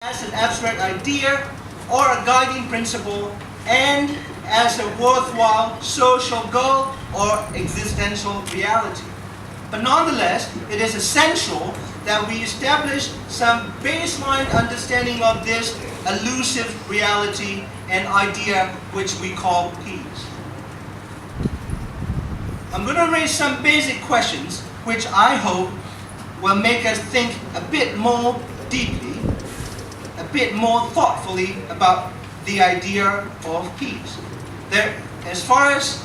as an abstract idea or a guiding principle and as a worthwhile social goal or existential reality. But nonetheless, it is essential that we establish some baseline understanding of this elusive reality and idea which we call peace. I'm going to raise some basic questions which I hope will make us think a bit more deeply, a bit more thoughtfully about the idea of peace. As far as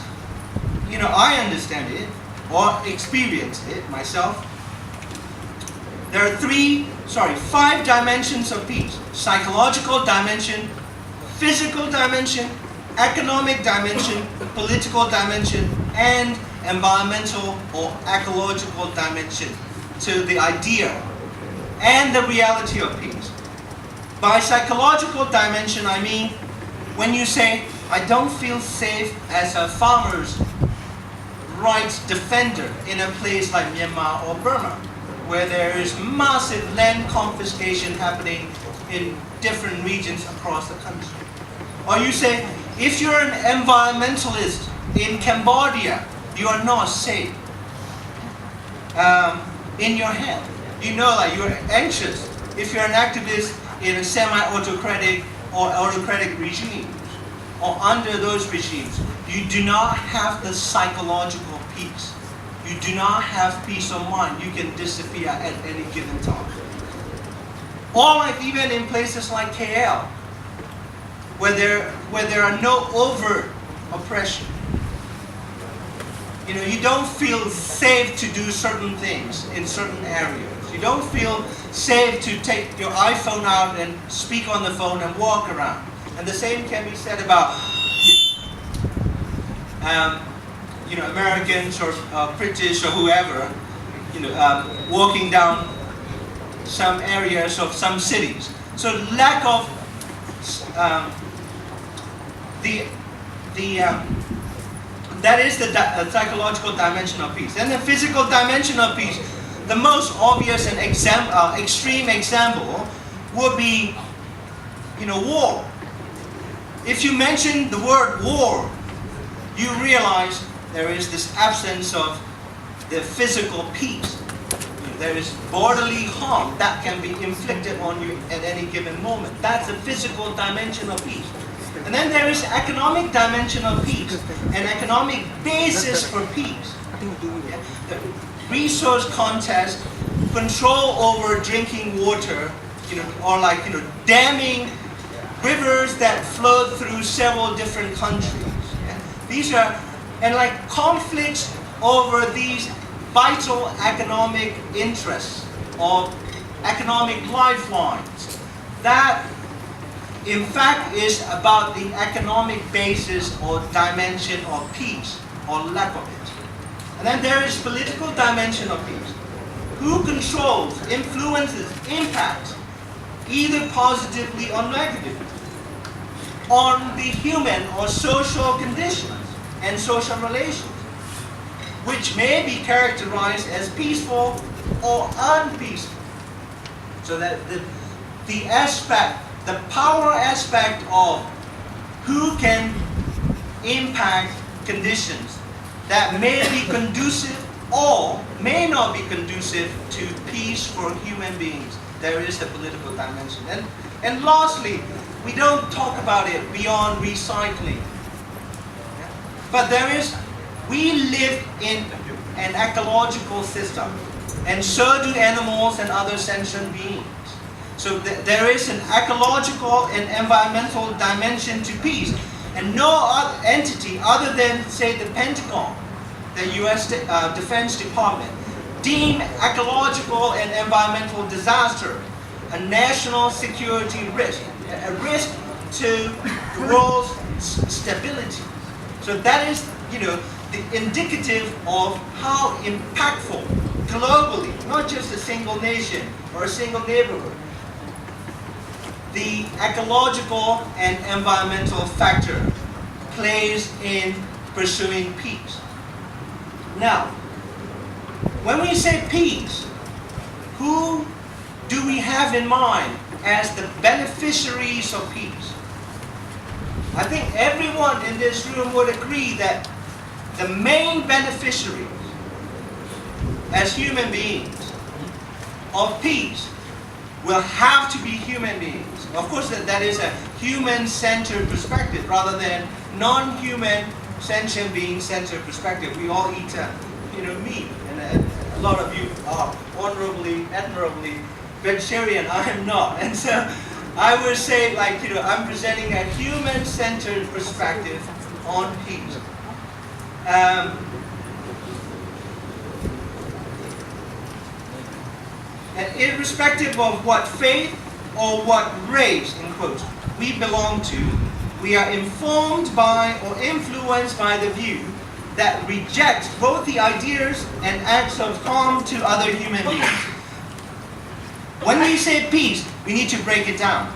I understand it or experience it myself, there are five dimensions of peace: psychological dimension, physical dimension, economic dimension, political dimension, and environmental or ecological dimension to the idea and the reality of peace. By psychological dimension, I mean when you say, I don't feel safe as a farmer's rights defender in a place like Myanmar or Burma, where there is massive land confiscation happening in different regions across the country. Or you say, if you're an environmentalist in Cambodia, you are not safe in your head. You're anxious if you're an activist in a semi-autocratic or autocratic regime, or under those regimes. You do not have the psychological peace. You do not have peace of mind. You can disappear at any given time. Or like even in places like KL, where there are no overt oppression. You don't feel safe to do certain things in certain areas. You don't feel safe to take your iPhone out and speak on the phone and walk around. And the same can be said about Americans or British or whoever, walking down some areas of some cities. So lack of that is the psychological dimension of peace. And the physical dimension of peace, the most obvious and extreme example would be, war. If you mention the word war, you realize there is this absence of the physical peace. There is bodily harm that can be inflicted on you at any given moment. That's the physical dimension of peace. And then there is economic dimension of peace, an economic basis for peace. The resource contest, control over drinking water, or damming rivers that flow through several different countries. These are, conflicts over these vital economic interests or economic lifelines. That, in fact, is about the economic basis or dimension of peace, or lack of it. And then there is political dimension of peace. Who controls, influences, impacts, either positively or negatively, on the human or social conditions and social relations, which may be characterized as peaceful or unpeaceful. So that the power aspect of who can impact conditions that may be conducive or may not be conducive to peace for human beings. There is the political dimension. And lastly, we don't talk about it beyond recycling. But we live in an ecological system, and so do animals and other sentient beings. So there is an ecological and environmental dimension to peace. And no other entity other than, say, the Pentagon, the US Defense Department, deem ecological and environmental disaster a national security risk, a risk to the world's stability. So that is, the indicative of how impactful globally, not just a single nation or a single neighborhood, the ecological and environmental factor plays in pursuing peace. Now, when we say peace, who do we have in mind as the beneficiaries of peace. I think everyone in this room would agree that the main beneficiaries as human beings of peace will have to be human beings. Of course, that is a human-centered perspective rather than non-human sentient being-centered perspective. We all eat meat, and a lot of you are honorably, admirably vegetarian. I am not, and so I would say, I'm presenting a human-centered perspective on peace. And irrespective of what faith or what race, in quotes, we belong to, we are informed by or influenced by the view that rejects both the ideas and acts of harm to other human beings. When we say peace, we need to break it down.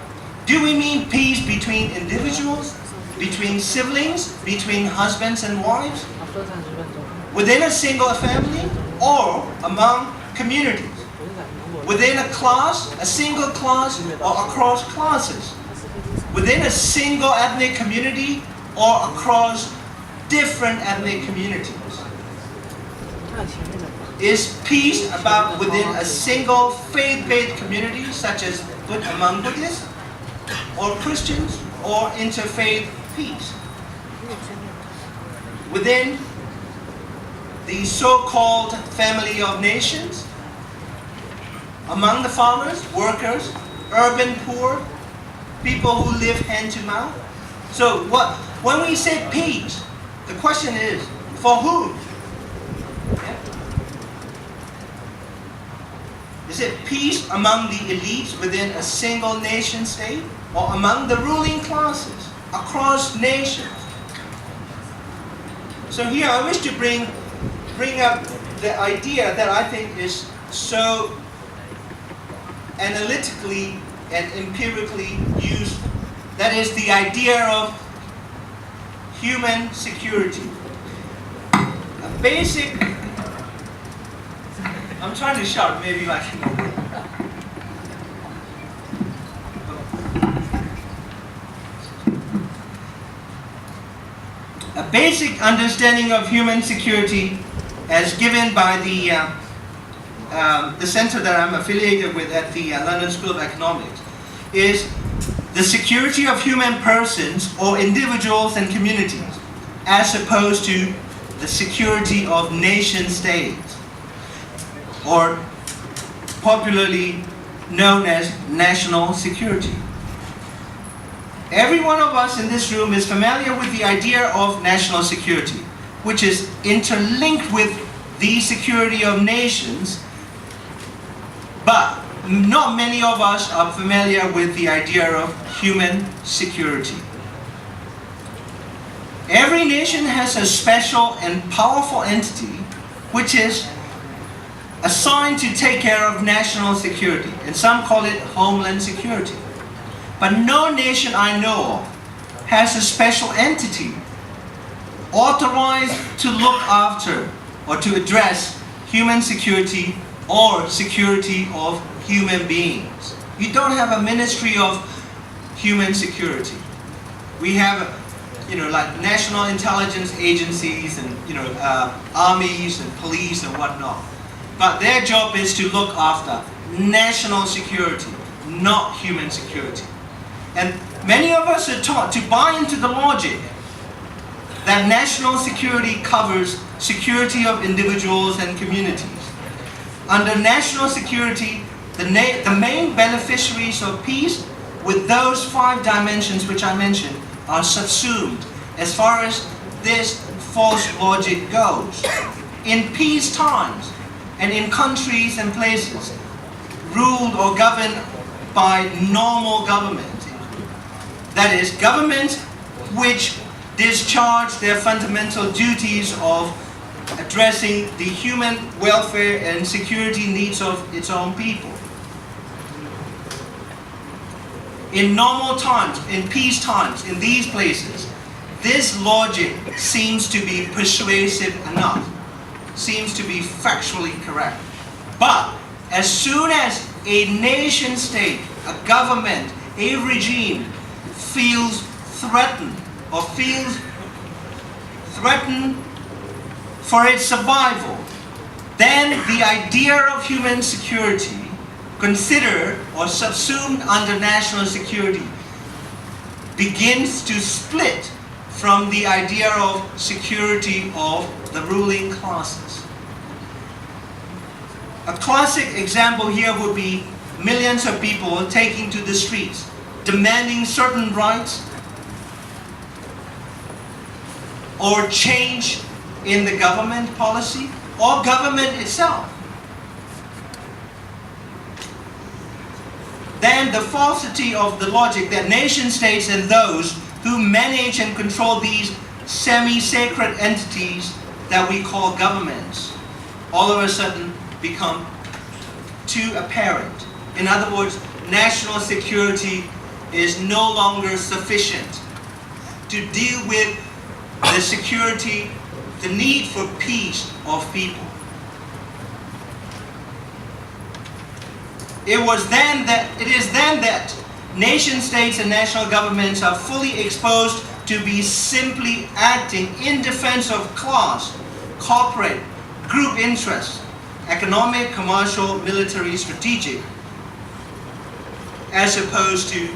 Do we mean peace between individuals, between siblings, between husbands and wives, within a single family, or among communities? Within a class, a single class, or across classes? Within a single ethnic community, or across different ethnic communities? Is peace about within a single faith-based community, such as among Buddhists, or Christians, or interfaith peace? Within the so-called family of nations, among the farmers, workers, urban poor, people who live hand to mouth? So when we say peace, the question is, for whom? Yeah? Is it peace among the elites within a single nation state, or among the ruling classes across nations? So here I wish to bring up the idea that I think is so analytically and empirically useful. That is the idea of human security. A basic, I'm trying to shout, maybe I can. A basic understanding of human security as given by the center that I'm affiliated with at the London School of Economics is the security of human persons or individuals and communities, as opposed to the security of nation states, or popularly known as national security. Every one of us in this room is familiar with the idea of national security, which is interlinked with the security of nations, but not many of us are familiar with the idea of human security. Every nation has a special and powerful entity which is assigned to take care of national security, and some call it homeland security. But no nation I know of has a special entity authorized to look after or to address human security or security of human beings. You don't have a ministry of human security. We have, like national intelligence agencies and, armies and police and whatnot. But their job is to look after national security, not human security. And many of us are taught to buy into the logic that national security covers security of individuals and communities. Under national security, the main beneficiaries of peace, with those 5 dimensions which I mentioned, are subsumed as far as this false logic goes. In peace times, and in countries and places ruled or governed by normal government, that is, governments which discharge their fundamental duties of addressing the human welfare and security needs of its own people. In normal times, in peace times, in these places, this logic seems to be persuasive enough, seems to be factually correct. But as soon as a nation state, a government, a regime feels threatened or feels threatened for its survival, then the idea of human security, considered or subsumed under national security, begins to split from the idea of security of the ruling classes. A classic example here would be millions of people taking to the streets, demanding certain rights or change in the government policy or government itself. Then the falsity of the logic that nation states and those who manage and control these semi-sacred entities that we call governments all of a sudden become too apparent. In other words, national security is no longer sufficient to deal with the security, the need for peace of people. It is then that nation states and national governments are fully exposed to be simply acting in defense of class, corporate, group interests, economic, commercial, military, strategic, as opposed to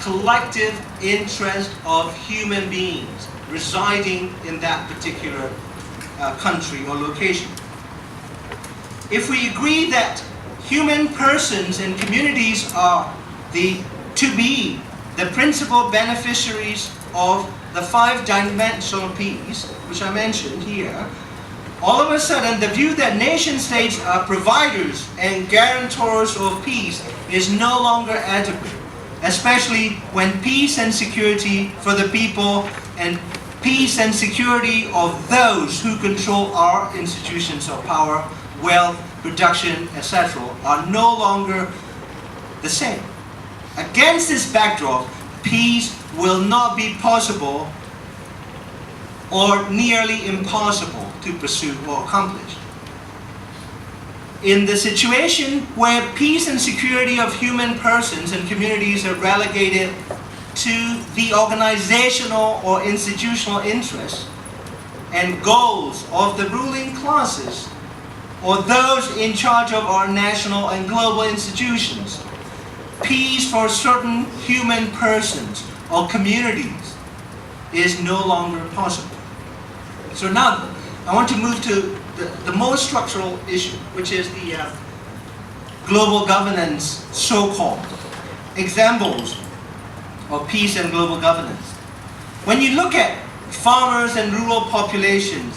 collective interest of human beings residing in that particular country or location. If we agree that human persons and communities are to be the principal beneficiaries of the five-dimensional peace, which I mentioned here, all of a sudden the view that nation states are providers and guarantors of peace is no longer adequate, especially when peace and security for the people and peace and security of those who control our institutions of power, wealth, production, etc. are no longer the same. Against this backdrop, peace will not be possible or nearly impossible to pursue or accomplish. In the situation where peace and security of human persons and communities are relegated to the organizational or institutional interests and goals of the ruling classes or those in charge of our national and global institutions, peace for certain human persons or communities is no longer possible. So now I want to move to the most structural issue, which is the global governance, so-called examples of peace and global governance. When you look at farmers and rural populations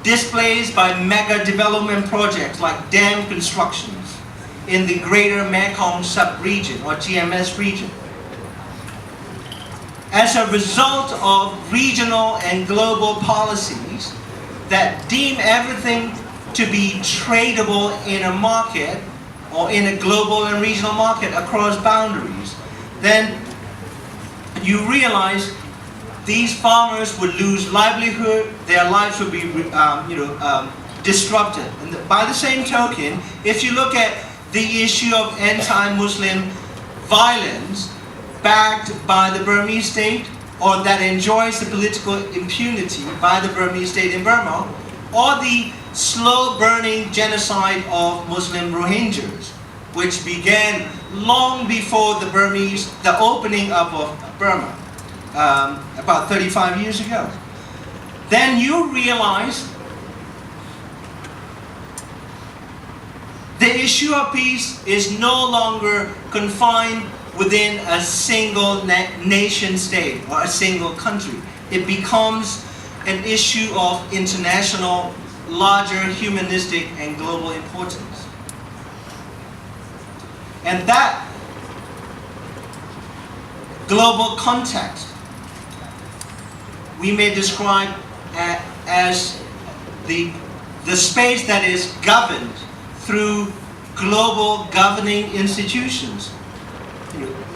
displaced by mega development projects like dam constructions in the Greater Mekong Sub-region or GMS region, as a result of regional and global policies that deem everything to be tradable in a market or in a global and regional market across boundaries, then you realize these farmers would lose livelihood, their lives would be disrupted. And by the same token, if you look at the issue of anti-Muslim violence backed by the Burmese state, or that enjoys the political impunity by the Burmese state in Burma, or the slow-burning genocide of Muslim Rohingyas, which began long before the opening up of Burma, about 35 years ago, then you realize the issue of peace is no longer confined within a single nation state or a single country. It becomes an issue of international, larger humanistic and global importance. And that global context we may describe as the space that is governed through global governing institutions.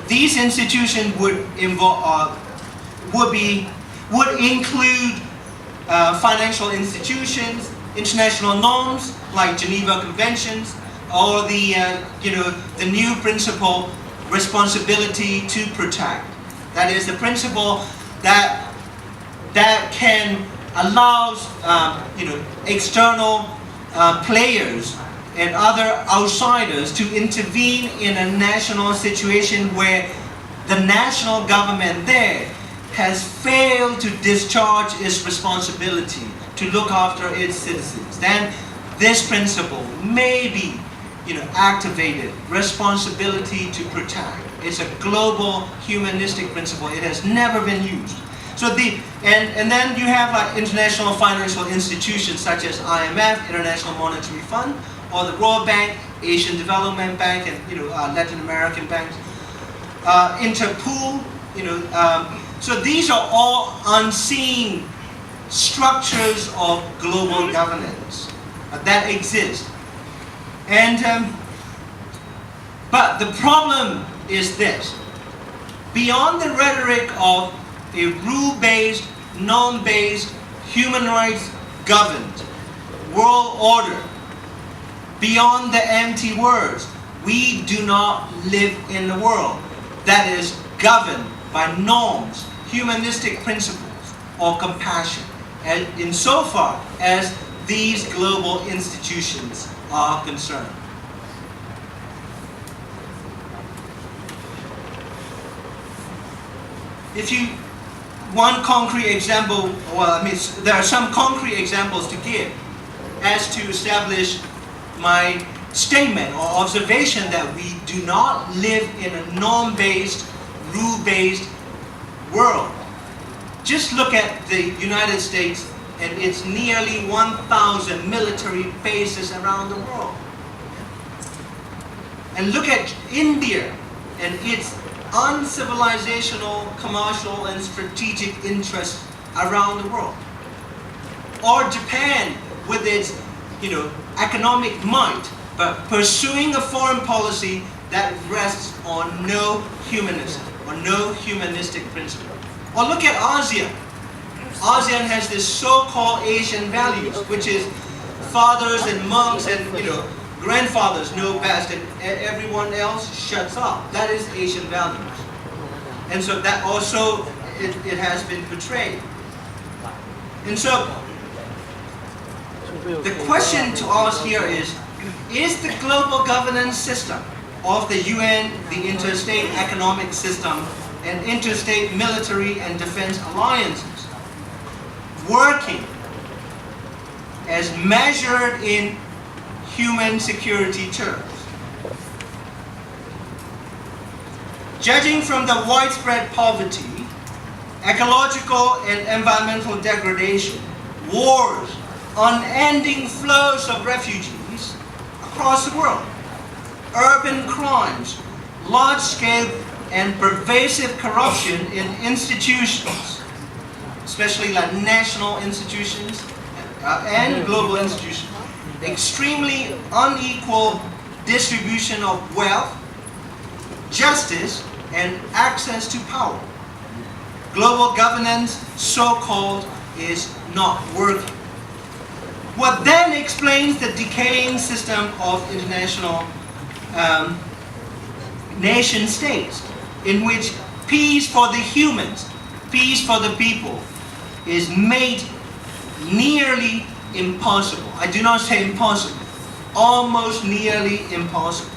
These institutions would include financial institutions, international norms like Geneva Conventions, or the new principle, responsibility to protect. That is the principle that can allow external players and other outsiders to intervene in a national situation where the national government there has failed to discharge its responsibility to look after its citizens. Then this principle may be activated, responsibility to protect. It's a global humanistic principle. It has never been used. So and then you have international financial institutions such as IMF, International Monetary Fund, or the World Bank, Asian Development Bank, and Latin American banks, Interpol. So these are all unseen structures of global governance that exist. And but the problem is this: beyond the rhetoric of a rule-based, norm-based, human rights governed world order, beyond the empty words, we do not live in a world that is governed by norms, humanistic principles, or compassion, and insofar as these global institutions are concerned. One concrete example, there are some concrete examples to give as to establish my statement or observation that we do not live in a norm-based, rule-based world. Just look at the United States and its nearly 1,000 military bases around the world. And look at India and its uncivilizational, commercial, and strategic interests around the world. Or Japan with its economic might, but pursuing a foreign policy that rests on no humanism or no humanistic principle. Or look at ASEAN. ASEAN has this so-called Asian values, which is fathers and monks and grandfathers know best and everyone else shuts up. That is Asian values. And so that also, it has been portrayed. And so, the question to us here is the global governance system of the UN, the interstate economic system, and interstate military and defense alliances working as measured in human security terms? Judging from the widespread poverty, ecological and environmental degradation, wars, unending flows of refugees across the world, urban crimes, large-scale and pervasive corruption in institutions, especially like national institutions and global institutions, extremely unequal distribution of wealth, justice, and access to power. Global governance, so-called, is not working. What then explains the decaying system of international nation states, in which peace for the humans, peace for the people, is made nearly impossible. I do not say impossible, almost nearly impossible.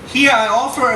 Here I offer